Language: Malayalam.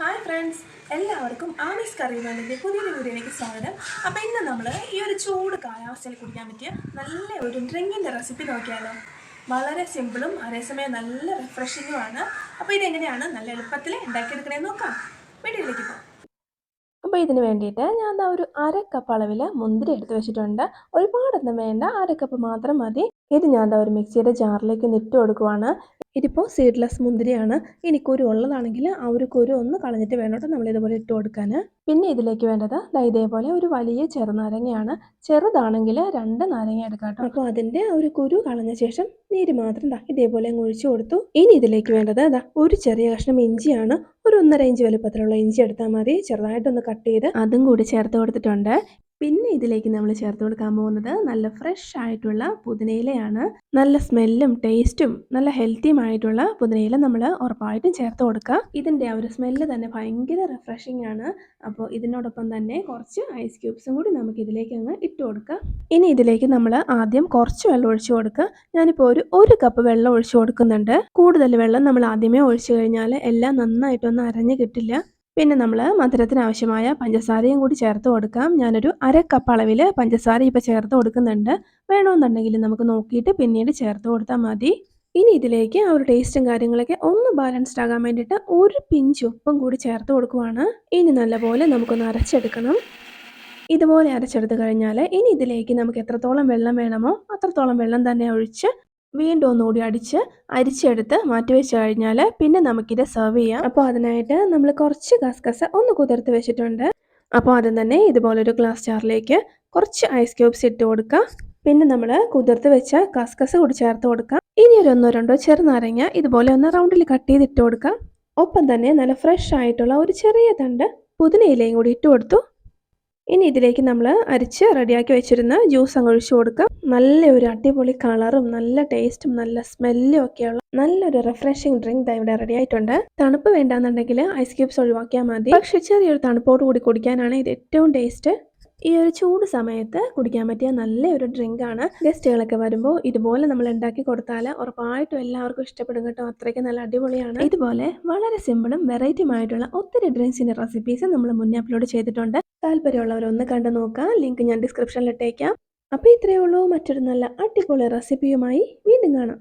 ഹായ് ഫ്രണ്ട്സ്, എല്ലാവർക്കും ആമീസ് കറി വേണ്ടിൻ്റെ പുതിയൊരു വീഡിയോയിലേക്ക് സ്വാഗതം. അപ്പോൾ ഇന്ന് നമ്മൾ ഈ ഒരു ചൂട് കാലാവസ്ഥയിൽ കുടിക്കാൻ പറ്റിയ നല്ല ഒരു ഡ്രിങ്കിൻ്റെ റെസിപ്പി നോക്കിയാലോ. വളരെ സിമ്പിളും അതേസമയം നല്ല റിഫ്രഷിങ്ങുമാണ്. അപ്പോൾ ഇതെങ്ങനെയാണ് നല്ല എളുപ്പത്തിൽ ഉണ്ടാക്കിയെടുക്കണേന്ന് നോക്കാം. വീഡിയോയിലേക്ക് പോകാം. അപ്പോൾ ഇതിന് വേണ്ടിയിട്ട് ഞാൻ ഒരു അരക്കപ്പ് അളവിൽ മുന്തിരി എടുത്ത് വെച്ചിട്ടുണ്ട്. ഒരുപാടൊന്നും വേണ്ട, അരക്കപ്പ് മാത്രം മതി. ഇത് ഞാൻ ഒരു മിക്സിയുടെ ജാറിലേക്ക് ഇട്ട് കൊടുക്കുവാണ്. ഇതിപ്പോൾ സീഡ്ലെസ് മുന്തിരിയാണ്. ഇനി കുരു ഉള്ളതാണെങ്കിൽ ആ ഒരു കുരു ഒന്ന് കളഞ്ഞിട്ട് വേണോട്ടോ നമ്മളിതുപോലെ ഇട്ട് കൊടുക്കാൻ. പിന്നെ ഇതിലേക്ക് വേണ്ടത് ഇതേപോലെ ഒരു വലിയ ചെറുനാരങ്ങയാണ്. ചെറുതാണെങ്കിൽ 2 നാരങ്ങ എടുക്കാം കേട്ടോ. അപ്പോൾ അതിൻ്റെ ഒരു കുരു കളഞ്ഞ ശേഷം നീര് മാത്രം ഇതേപോലെ അങ്ങ് ഒഴിച്ചു കൊടുത്തു. ഇനി ഇതിലേക്ക് വേണ്ടത് ഒരു ചെറിയ കഷ്ണം ഇഞ്ചിയാണ്. ഒരു 1.5 ഇഞ്ച് വലുപ്പത്തിലുള്ള ഇഞ്ചി എടുത്താൽ മതി. ചെറുതായിട്ടൊന്ന് കട്ട് ചെയ്ത് അതും കൂടി ചേർത്ത് കൊടുത്തിട്ടുണ്ട്. പിന്നെ ഇതിലേക്ക് നമ്മൾ ചേർത്ത് കൊടുക്കാൻ പോകുന്നത് നല്ല ഫ്രഷ് ആയിട്ടുള്ള പുതിനയിലയാണ്. നല്ല സ്മെല്ലും ടേസ്റ്റും നല്ല ഹെൽത്തിയുമായിട്ടുള്ള പുതിനയില നമ്മൾ ഉറപ്പായിട്ടും ചേർത്ത് കൊടുക്കുക. ഇതിൻ്റെ ആ ഒരു സ്മെല്ല് തന്നെ ഭയങ്കര റിഫ്രഷിംഗ് ആണ്. അപ്പോൾ ഇതിനോടൊപ്പം തന്നെ കുറച്ച് ഐസ് ക്യൂബ്സും കൂടി നമുക്ക് ഇതിലേക്ക് അങ്ങ് ഇട്ട് കൊടുക്കുക. ഇനി ഇതിലേക്ക് നമ്മൾ ആദ്യം കുറച്ച് വെള്ളം ഒഴിച്ചു കൊടുക്കുക. ഞാനിപ്പോൾ ഒരു കപ്പ് വെള്ളം ഒഴിച്ചു കൊടുക്കുന്നുണ്ട്. കൂടുതൽ വെള്ളം നമ്മൾ ആദ്യമേ ഒഴിച്ചു കഴിഞ്ഞാൽ എല്ലാം നന്നായിട്ടൊന്നും അരഞ്ഞ് കിട്ടില്ല. പിന്നെ നമ്മൾ മധുരത്തിന് ആവശ്യമായ പഞ്ചസാരയും കൂടി ചേർത്ത് കൊടുക്കാം. ഞാനൊരു അരക്കപ്പ് അളവിൽ പഞ്ചസാര ഇപ്പോൾ ചേർത്ത് കൊടുക്കുന്നുണ്ട്. വേണമെന്നുണ്ടെങ്കിൽ നമുക്ക് നോക്കിയിട്ട് പിന്നീട് ചേർത്ത് കൊടുത്താൽ മതി. ഇനി ഇതിലേക്ക് ആ ഒരു ടേസ്റ്റും കാര്യങ്ങളൊക്കെ ഒന്ന് ബാലൻസ്ഡ് ആകാൻ വേണ്ടിയിട്ട് ഒരു പിഞ്ച് ഉപ്പും കൂടി ചേർത്ത് കൊടുക്കുവാണ്. ഇനി നല്ലപോലെ നമുക്കൊന്ന് അരച്ചെടുക്കണം. ഇതുപോലെ അരച്ചെടുത്ത് കഴിഞ്ഞാൽ ഇനി ഇതിലേക്ക് നമുക്ക് എത്രത്തോളം വെള്ളം വേണമോ അത്രത്തോളം വെള്ളം തന്നെ ഒഴിച്ച് വീണ്ടും ഒന്നുകൂടി അരിച്ചെടുത്ത് മാറ്റി വെച്ച് കഴിഞ്ഞാൽ പിന്നെ നമുക്കിത് സെർവ് ചെയ്യാം. അപ്പോൾ അതിനായിട്ട് നമ്മൾ കുറച്ച് കസ്കസ് ഒന്ന് കുതിർത്ത് വെച്ചിട്ടുണ്ട്. അപ്പോൾ ആദ്യം തന്നെ ഇതുപോലൊരു ഗ്ലാസ് ജാറിലേക്ക് കുറച്ച് ഐസ് ക്യൂബ്സ് ഇട്ട് കൊടുക്കുക. പിന്നെ നമ്മൾ കുതിർത്ത് വെച്ച കസ്കസ് കൂടി ചേർത്ത് കൊടുക്കാം. ഇനി ഒരു 1-2 ചെറുനാരങ്ങ ഇതുപോലെ ഒന്ന് റൗണ്ടിൽ കട്ട് ചെയ്ത് ഇട്ട് കൊടുക്കാം. ഒപ്പം തന്നെ നല്ല ഫ്രഷ് ആയിട്ടുള്ള ഒരു ചെറിയ തണ്ട് പുതിനയിലയും കൂടി ഇട്ട് കൊടുത്തു. ഇനി ഇതിലേക്ക് നമ്മൾ അരിച്ച് റെഡിയാക്കി വെച്ചിരുന്ന ജ്യൂസ് അങ്ങ് ഒഴിച്ചു കൊടുക്കാം. നല്ലൊരു അടിപൊളി കളറും നല്ല ടേസ്റ്റും നല്ല സ്മെല്ലും ഒക്കെയുള്ള നല്ലൊരു റിഫ്രഷിംഗ് ഡ്രിങ്ക് ഇവിടെ റെഡി ആയിട്ടുണ്ട്. തണുപ്പ് വേണ്ടാന്നുണ്ടെങ്കിൽ ഐസ് ക്യൂബ്സ് ഒഴിവാക്കിയാൽ മതി. പക്ഷെ ചെറിയൊരു തണുപ്പോട് കൂടി കുടിക്കാനാണ് ഇത് ഏറ്റവും ടേസ്റ്റ്. ഈ ഒരു ചൂട് സമയത്ത് കുടിക്കാൻ പറ്റിയ നല്ലൊരു ഡ്രിങ്കാണ്. ഗസ്റ്റുകളൊക്കെ വരുമ്പോൾ ഇതുപോലെ നമ്മൾ ഉണ്ടാക്കി കൊടുത്താൽ ഉറപ്പായിട്ടും എല്ലാവർക്കും ഇഷ്ടപ്പെടും കേട്ടോ. അത്രയ്ക്ക് നല്ല അടിപൊളിയാണ്. ഇതുപോലെ വളരെ സിമ്പിളും വെറൈറ്റിയുമായിട്ടുള്ള ഒത്തിരി ഡ്രിങ്ക്സിൻ്റെ റെസിപ്പീസ് നമ്മൾ മുന്നേ അപ്ലോഡ് ചെയ്തിട്ടുണ്ട്. താല്പര്യമുള്ളവരൊന്ന് കണ്ടു നോക്കാം. ലിങ്ക് ഞാൻ ഡിസ്ക്രിപ്ഷനിൽ ഇട്ടേക്കാം. അപ്പോൾ ഇത്രയേ ഉള്ളൂ. മറ്റൊരു നല്ല അടിപൊളി റെസിപ്പിയുമായി വീണ്ടും കാണാം.